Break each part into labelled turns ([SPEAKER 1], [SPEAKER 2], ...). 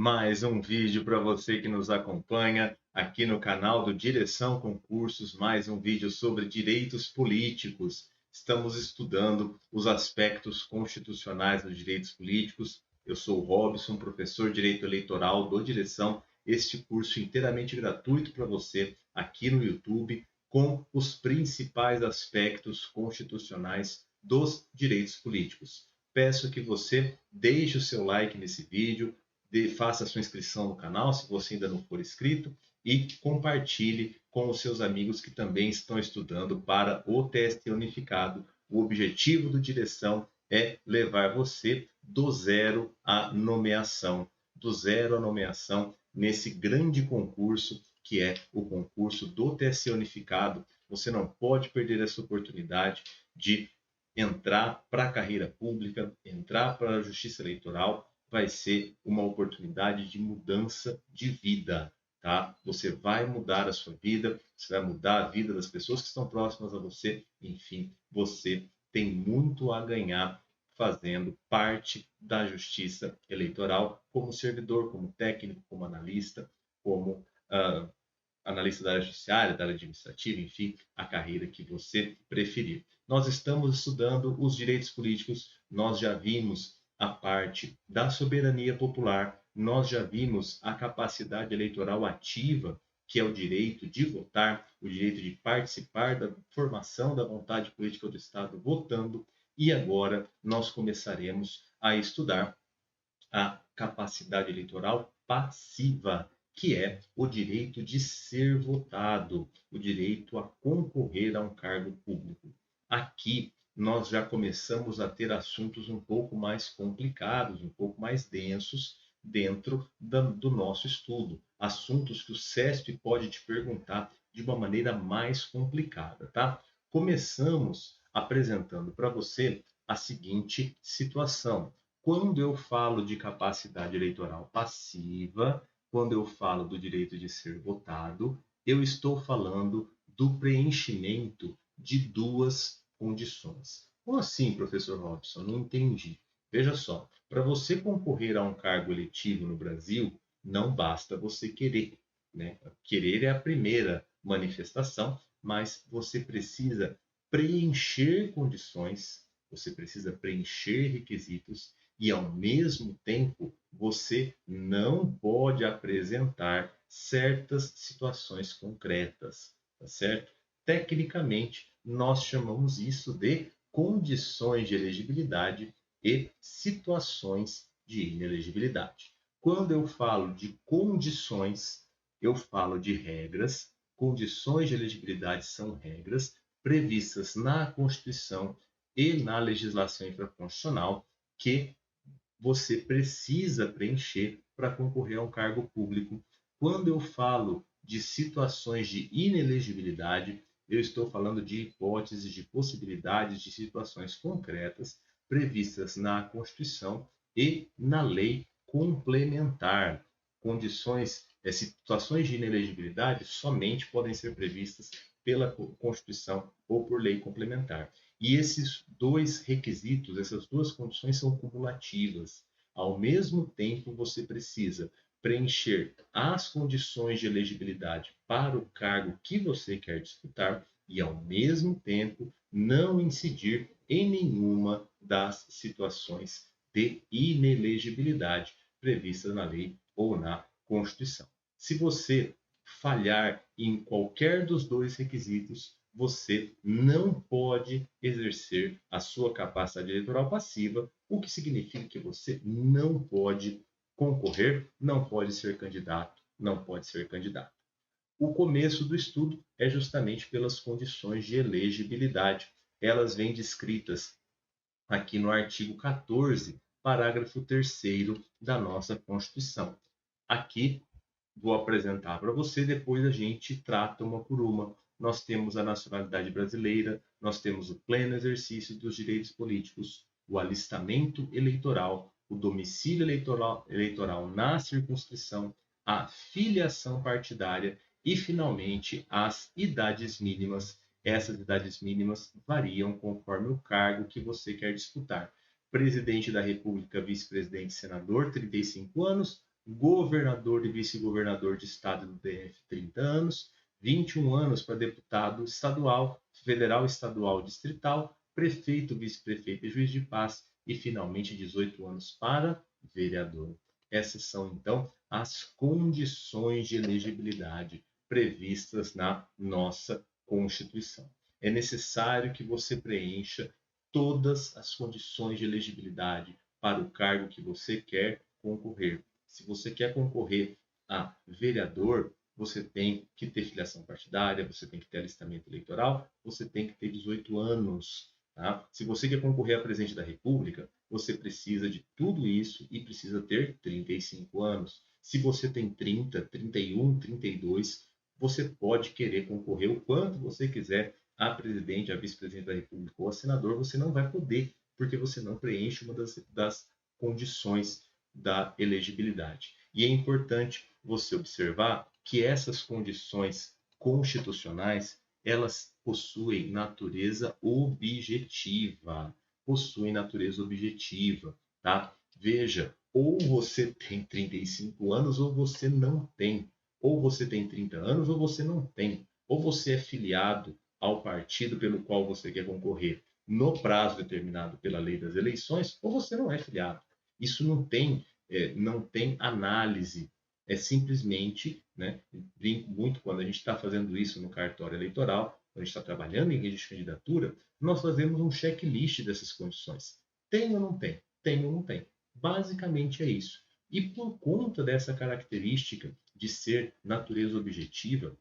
[SPEAKER 1] mais um vídeo para você que nos acompanha aqui no canal do Direção Concursos, mais um vídeo sobre direitos políticos. Estamos estudando os aspectos constitucionais dos direitos políticos. Eu sou o Robson, professor de Direito Eleitoral do Direção, este curso inteiramente gratuito para você aqui no YouTube, com os principais aspectos constitucionais dos direitos políticos. Peço que você deixe o seu like nesse vídeo, faça a sua inscrição no canal, se você ainda não for inscrito, e compartilhe com os seus amigos que também estão estudando para o TST Unificado. O objetivo do Direção é levar você do zero à nomeação, nesse grande concurso que é o concurso do TST Unificado. Você não pode perder essa oportunidade de entrar para a carreira pública, entrar para a justiça eleitoral. Vai ser uma oportunidade de mudança de vida, tá? Você vai mudar a sua vida, você vai mudar a vida das pessoas que estão próximas a você, enfim, você tem muito a ganhar fazendo parte da justiça eleitoral como servidor, como técnico, como analista, como analista da área judiciária, da área administrativa, enfim, a carreira que você preferir. Nós estamos estudando os direitos políticos, nós já vimos a parte da soberania popular, nós já vimos a capacidade eleitoral ativa, que é o direito de votar, o direito de participar da formação da vontade política do Estado votando, e agora nós começaremos a estudar a capacidade eleitoral passiva, que é o direito de ser votado, o direito a concorrer a um cargo público. Aqui nós já começamos a ter assuntos um pouco mais complicados, um pouco mais densos dentro do nosso estudo. Assuntos que o CESP pode te perguntar de uma maneira mais complicada, tá? Começamos apresentando para você a seguinte situação. Quando eu falo de capacidade eleitoral passiva, quando eu falo do direito de ser votado, eu estou falando do preenchimento de duas condições. Como assim, professor Robson? Não entendi. Veja só, para você concorrer a um cargo eletivo no Brasil, não basta você querer, né? Querer é a primeira manifestação, mas você precisa preencher condições, você precisa preencher requisitos e, ao mesmo tempo, você não pode apresentar certas situações concretas, tá certo? Tecnicamente, nós chamamos isso de condições de elegibilidade e situações de inelegibilidade. Quando eu falo de condições, eu falo de regras. Condições de elegibilidade são regras previstas na Constituição e na legislação infraconstitucional que você precisa preencher para concorrer a um cargo público. Quando eu falo de situações de inelegibilidade, eu estou falando de hipóteses, de possibilidades, de situações concretas previstas na Constituição e na lei complementar. Situações de inelegibilidade somente podem ser previstas pela Constituição ou por lei complementar. E esses dois requisitos, essas duas condições são cumulativas. Ao mesmo tempo, você precisa preencher as condições de elegibilidade para o cargo que você quer disputar e, ao mesmo tempo, não incidir em nenhuma das situações de inelegibilidade previstas na lei ou na Constituição. Se você falhar em qualquer dos dois requisitos, você não pode exercer a sua capacidade eleitoral passiva, o que significa que você não pode concorrer, não pode ser candidato, não pode ser candidata. O começo do estudo é justamente pelas condições de elegibilidade. Elas vêm descritas aqui no artigo 14, parágrafo 3º da nossa Constituição. Aqui vou apresentar para você, depois a gente trata uma por uma. Nós temos a nacionalidade brasileira, nós temos o pleno exercício dos direitos políticos, o alistamento eleitoral, o domicílio eleitoral na circunscrição, a filiação partidária e, finalmente, as idades mínimas. Essas idades mínimas variam conforme o cargo que você quer disputar. Presidente da República, vice-presidente, senador, 35 anos. governador e vice-governador de estado do DF, 30 anos, 21 anos para deputado estadual, federal, estadual, distrital, prefeito, vice-prefeito e juiz de paz, e finalmente 18 anos para vereador. Essas são, então, as condições de elegibilidade previstas na nossa Constituição. É necessário que você preencha todas as condições de elegibilidade para o cargo que você quer concorrer. Se você quer concorrer a vereador, você tem que ter filiação partidária, você tem que ter alistamento eleitoral, você tem que ter 18 anos. Tá? Se você quer concorrer a presidente da República, você precisa de tudo isso e precisa ter 35 anos. Se você tem 30, 31, 32, você pode querer concorrer o quanto você quiser a presidente, a vice-presidente da República ou a senador, você não vai poder, porque você não preenche uma das condições da elegibilidade. E é importante você observar que essas condições constitucionais, elas possuem natureza objetiva. Possuem natureza objetiva, tá? Veja, ou você tem 35 anos ou você não tem. Ou você tem 30 anos ou você não tem. Ou você é filiado ao partido pelo qual você quer concorrer no prazo determinado pela lei das eleições, ou você não é filiado. Isso não tem análise. É simplesmente, né, brinco muito quando a gente está fazendo isso no cartório eleitoral, quando a gente está trabalhando em registro de candidatura, nós fazemos um checklist dessas condições. Tem ou não tem? Tem ou não tem? Basicamente é isso. E por conta dessa característica de ser natureza objetiva,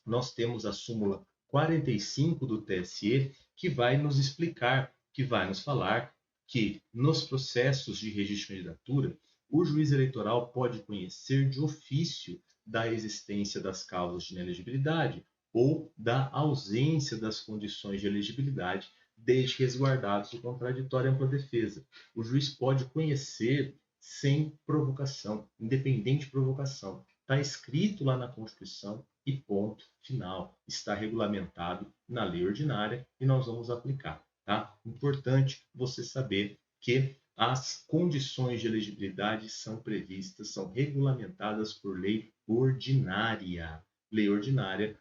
[SPEAKER 1] nós temos a súmula 45 do TSE, que vai nos explicar, que vai nos falar que nos processos de registro de candidatura, o juiz eleitoral pode conhecer de ofício da existência das causas de inelegibilidade ou da ausência das condições de elegibilidade, desde resguardados o contraditório e ampla defesa. O juiz pode conhecer sem provocação, independente de provocação. Está escrito lá na Constituição e ponto final. Está regulamentado na lei ordinária e nós vamos aplicar. Tá? Importante você saber que as condições de elegibilidade são previstas, são regulamentadas por lei ordinária. Lei ordinária,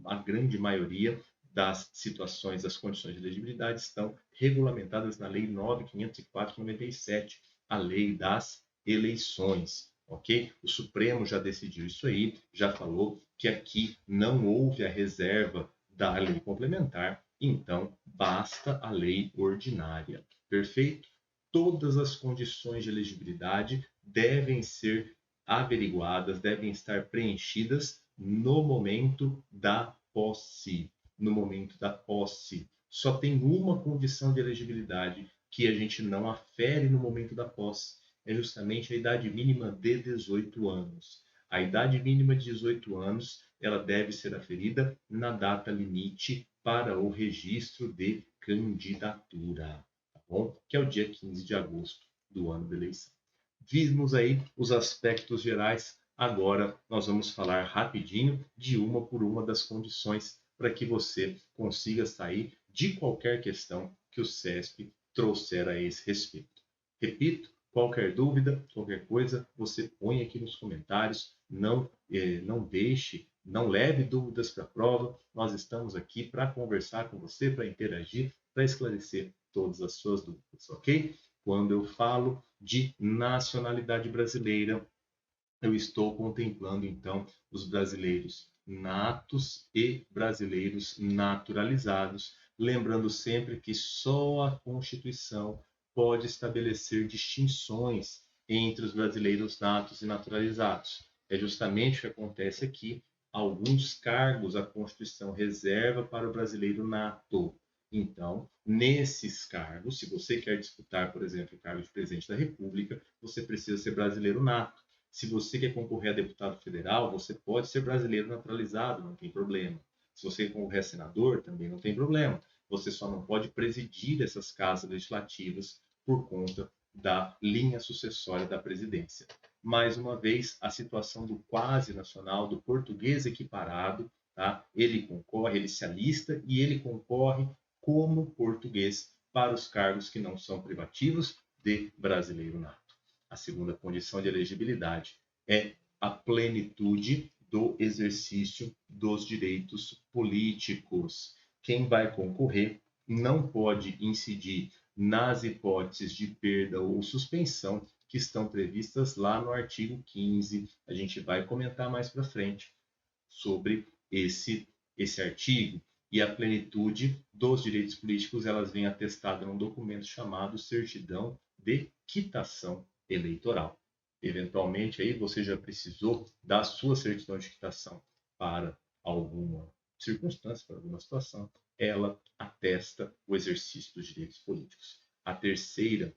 [SPEAKER 1] a grande maioria das situações, das condições de elegibilidade estão regulamentadas na Lei 9.504/97, a Lei das Eleições. Ok? O Supremo já decidiu isso aí, já falou que aqui não houve a reserva da lei complementar, então basta a lei ordinária. Perfeito? Todas as condições de elegibilidade devem ser averiguadas, devem estar preenchidas no momento da posse. No momento da posse. Só tem uma condição de elegibilidade que a gente não afere no momento da posse, é justamente a idade mínima de 18 anos. A idade mínima de 18 anos, ela deve ser aferida na data limite para o registro de candidatura, tá bom? Que é o dia 15 de agosto do ano da eleição. Vimos aí os aspectos gerais, agora nós vamos falar rapidinho de uma por uma das condições para que você consiga sair de qualquer questão que o CESP trouxer a esse respeito. Repito, qualquer dúvida, qualquer coisa, você põe aqui nos comentários. Não deixe, não leve dúvidas para a prova. Nós estamos aqui para conversar com você, para interagir, para esclarecer todas as suas dúvidas, ok? Quando eu falo de nacionalidade brasileira, eu estou contemplando, então, os brasileiros natos e brasileiros naturalizados, lembrando sempre que só a Constituição pode estabelecer distinções entre os brasileiros natos e naturalizados. É justamente o que acontece aqui. Alguns cargos a Constituição reserva para o brasileiro nato. Então, nesses cargos, se você quer disputar, por exemplo, o cargo de presidente da República, você precisa ser brasileiro nato. Se você quer concorrer a deputado federal, você pode ser brasileiro naturalizado, não tem problema. Se você quer concorrer a senador, também não tem problema. Você só não pode presidir essas casas legislativas por conta da linha sucessória da presidência. Mais uma vez, a situação do quase nacional, do português equiparado, tá? Ele concorre, ele se alista e ele concorre como português para os cargos que não são privativos de brasileiro nato. a segunda condição de elegibilidade é a plenitude do exercício dos direitos políticos. Quem vai concorrer não pode incidir nas hipóteses de perda ou suspensão que estão previstas lá no artigo 15. A gente vai comentar mais para frente sobre esse artigo. E a plenitude dos direitos políticos, elas vêm atestadas num documento chamado Certidão de Quitação Eleitoral. Eventualmente, aí você já precisou da sua certidão de quitação para alguma circunstância, para alguma situação, ela atesta o exercício dos direitos políticos. A terceira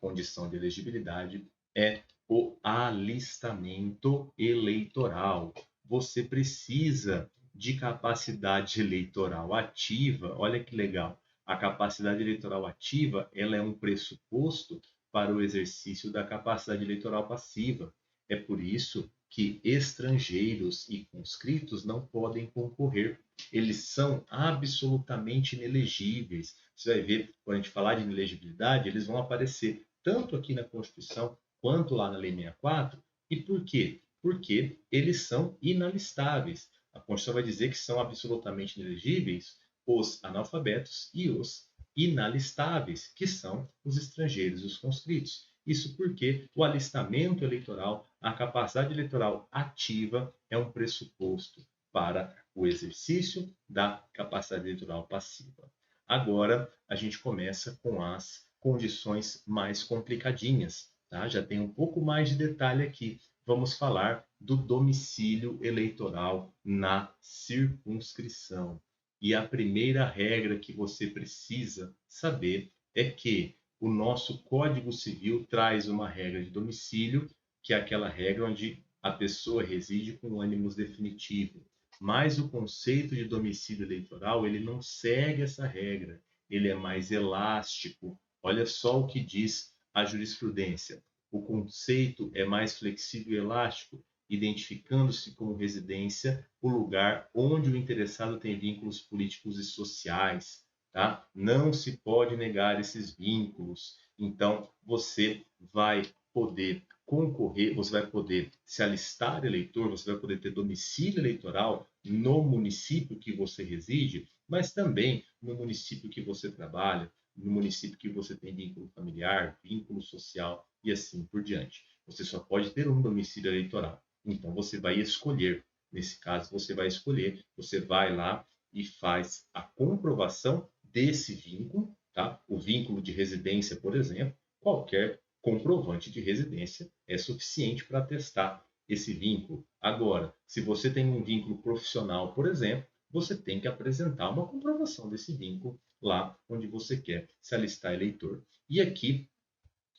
[SPEAKER 1] condição de elegibilidade é o alistamento eleitoral. Você precisa de capacidade eleitoral ativa. Olha que legal. A capacidade eleitoral ativa, ela é um pressuposto para o exercício da capacidade eleitoral passiva. É por isso que estrangeiros e conscritos não podem concorrer. Eles são absolutamente inelegíveis. Você vai ver, quando a gente falar de inelegibilidade, eles vão aparecer tanto aqui na Constituição quanto lá na Lei 64. E por quê? Porque eles são inalistáveis. A Constituição vai dizer que são absolutamente inelegíveis os analfabetos e os inalistáveis, que são os estrangeiros e os conscritos. Isso porque o alistamento eleitoral, a capacidade eleitoral ativa, é um pressuposto para o exercício da capacidade eleitoral passiva. Agora, a gente começa com as condições mais complicadinhas, tá? Já tem um pouco mais de detalhe aqui. Vamos falar do domicílio eleitoral na circunscrição. E a primeira regra que você precisa saber é que o nosso Código Civil traz uma regra de domicílio, que é aquela regra onde a pessoa reside com ânimos definitivo. Mas o conceito de domicílio eleitoral, ele não segue essa regra, ele é mais elástico. Olha só o que diz a jurisprudência. O conceito é mais flexível e elástico, identificando-se como residência o lugar onde o interessado tem vínculos políticos e sociais. Tá? Não se pode negar esses vínculos. Então, você vai poder concorrer, você vai poder se alistar eleitor, você vai poder ter domicílio eleitoral no município que você reside, mas também no município que você trabalha, no município que você tem vínculo familiar, vínculo social e assim por diante. Você só pode ter um domicílio eleitoral. Então, você vai escolher. Nesse caso, você vai escolher, você vai lá e faz a comprovação desse vínculo, tá? O vínculo de residência, por exemplo, qualquer comprovante de residência é suficiente para atestar esse vínculo. Agora, se você tem um vínculo profissional, por exemplo, você tem que apresentar uma comprovação desse vínculo lá onde você quer se alistar eleitor. E aqui,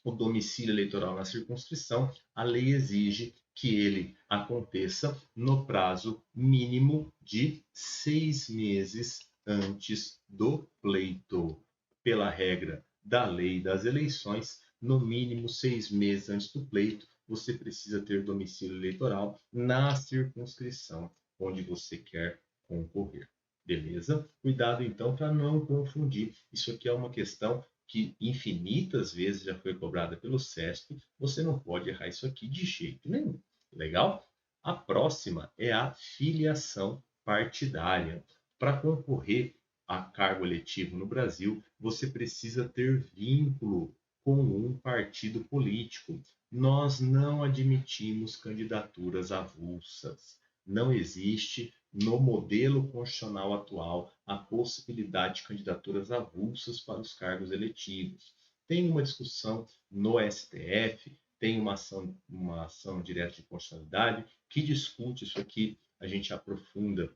[SPEAKER 1] o domicílio eleitoral na circunscrição, a lei exige que ele aconteça no prazo mínimo de 6 meses antes do pleito. Pela regra da lei das eleições, no mínimo 6 meses antes do pleito, você precisa ter domicílio eleitoral na circunscrição onde você quer concorrer. Beleza? Cuidado então para não confundir. Isso aqui é uma questão que infinitas vezes já foi cobrada pelo CESP, você não pode errar isso aqui de jeito nenhum. Legal? A próxima é a filiação partidária. Para concorrer a cargo eletivo no Brasil, você precisa ter vínculo com um partido político. Nós não admitimos candidaturas avulsas. Não existe no modelo constitucional atual a possibilidade de candidaturas avulsas para os cargos eletivos. Tem uma discussão no STF, tem uma ação direta de constitucionalidade que discute isso aqui, a gente aprofunda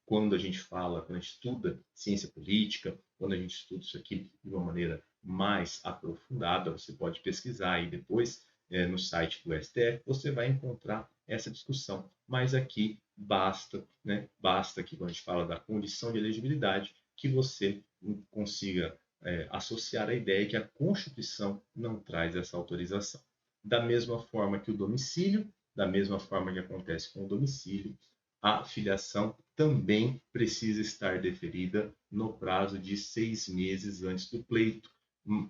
[SPEAKER 1] quando a gente fala, quando a gente estuda ciência política, quando a gente estuda isso aqui de uma maneira mais aprofundada, você pode pesquisar aí depois no site do STF, você vai encontrar essa discussão. Mas aqui basta, né? Basta que quando a gente fala da condição de elegibilidade, que você consiga associar a ideia que a Constituição não traz essa autorização. Da mesma forma que o domicílio, da mesma forma que acontece com o domicílio, a filiação também precisa estar deferida no prazo de 6 meses antes do pleito.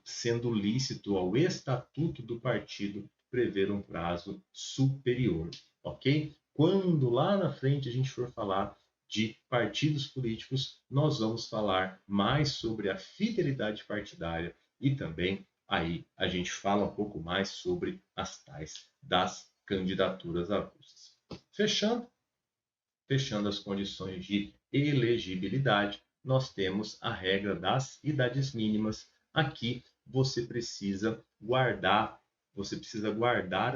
[SPEAKER 1] sendo lícito ao estatuto do partido prever um prazo superior, ok? Quando lá na frente a gente for falar de partidos políticos, nós vamos falar mais sobre a fidelidade partidária e também aí a gente fala um pouco mais sobre as tais das candidaturas avulsas. Fechando as condições de elegibilidade, nós temos a regra das idades mínimas. Aqui você precisa guardar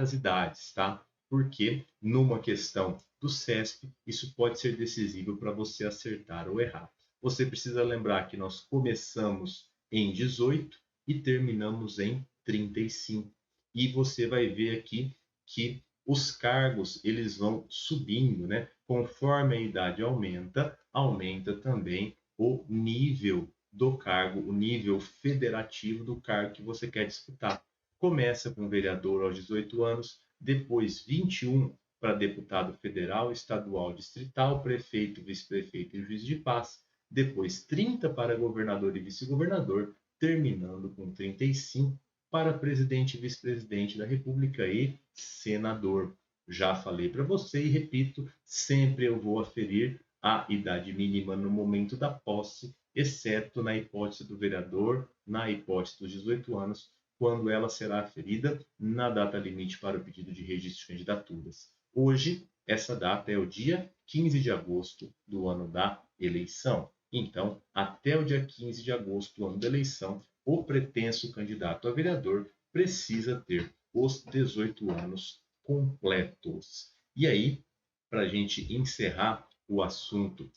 [SPEAKER 1] as idades, tá? Porque numa questão do CESP, isso pode ser decisivo para você acertar ou errar. Você precisa lembrar que nós começamos em 18 e terminamos em 35. E você vai ver aqui que os cargos eles vão subindo, né? Conforme a idade aumenta, aumenta também o nível do cargo, o nível federativo do cargo que você quer disputar. Começa com vereador aos 18 anos, depois 21 para deputado federal, estadual, distrital, prefeito, vice-prefeito e juiz de paz, depois 30 para governador e vice-governador, terminando com 35 para presidente e vice-presidente da República e senador. Já falei para você e repito, sempre eu vou aferir a idade mínima no momento da posse, exceto na hipótese do vereador, na hipótese dos 18 anos, quando ela será aferida na data limite para o pedido de registro de candidaturas. Hoje, essa data é o dia 15 de agosto do ano da eleição. Então, até o dia 15 de agosto do ano da eleição, o pretenso candidato a vereador precisa ter os 18 anos completos. E aí, para a gente encerrar o assunto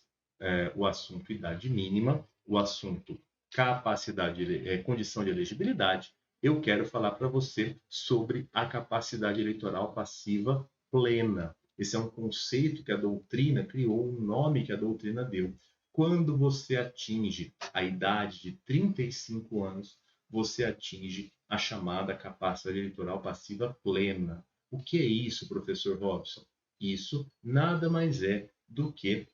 [SPEAKER 1] idade mínima, o assunto condição de elegibilidade, eu quero falar para você sobre a capacidade eleitoral passiva plena. Esse é um conceito que a doutrina criou, um nome que a doutrina deu. Quando você atinge a idade de 35 anos, você atinge a chamada capacidade eleitoral passiva plena. O que é isso, professor Robson? Isso nada mais é do que,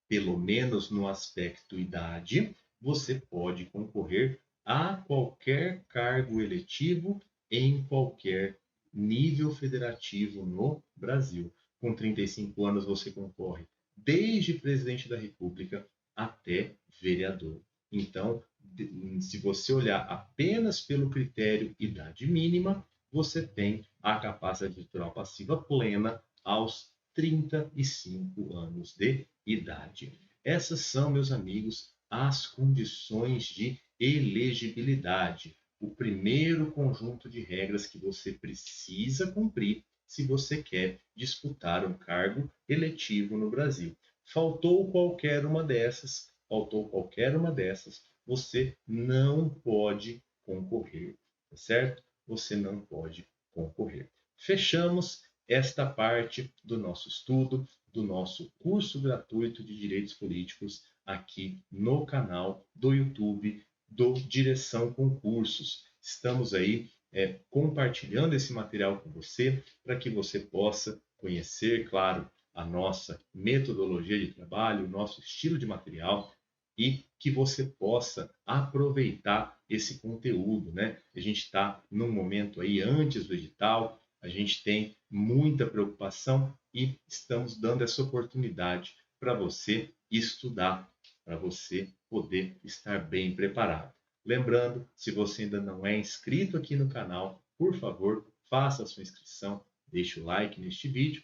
[SPEAKER 1] pelo menos no aspecto idade, você pode concorrer a qualquer cargo eletivo em qualquer nível federativo no Brasil. Com 35 anos você concorre desde presidente da República até vereador. Então, se você olhar apenas pelo critério idade mínima, você tem a capacidade eleitoral passiva plena aos 35 anos de idade. Essas são, meus amigos, as condições de elegibilidade. O primeiro conjunto de regras que você precisa cumprir se você quer disputar um cargo eletivo no Brasil. Faltou qualquer uma dessas, você não pode concorrer, tá certo? Você não pode concorrer. Fechamos esta parte do nosso estudo, do nosso curso gratuito de Direitos Políticos aqui no canal do YouTube do Direção Concursos. Estamos aí compartilhando esse material com você para que você possa conhecer, claro, a nossa metodologia de trabalho, o nosso estilo de material e que você possa aproveitar esse conteúdo, né? A gente está num momento aí antes do edital, a gente tem muita preocupação e estamos dando essa oportunidade para você estudar, para você poder estar bem preparado. Lembrando, se você ainda não é inscrito aqui no canal, por favor, faça a sua inscrição, deixe o like neste vídeo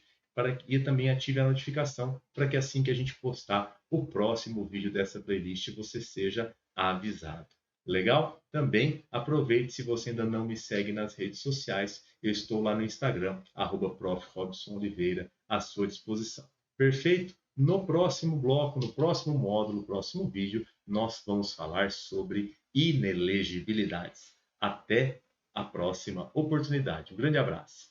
[SPEAKER 1] e também ative a notificação para que assim que a gente postar o próximo vídeo dessa playlist você seja avisado. Legal? Também aproveite se você ainda não me segue nas redes sociais, eu estou lá no Instagram, @prof.robsonoliveira, à sua disposição. Perfeito? No próximo bloco, no próximo módulo, no próximo vídeo, nós vamos falar sobre inelegibilidades. Até a próxima oportunidade. Um grande abraço.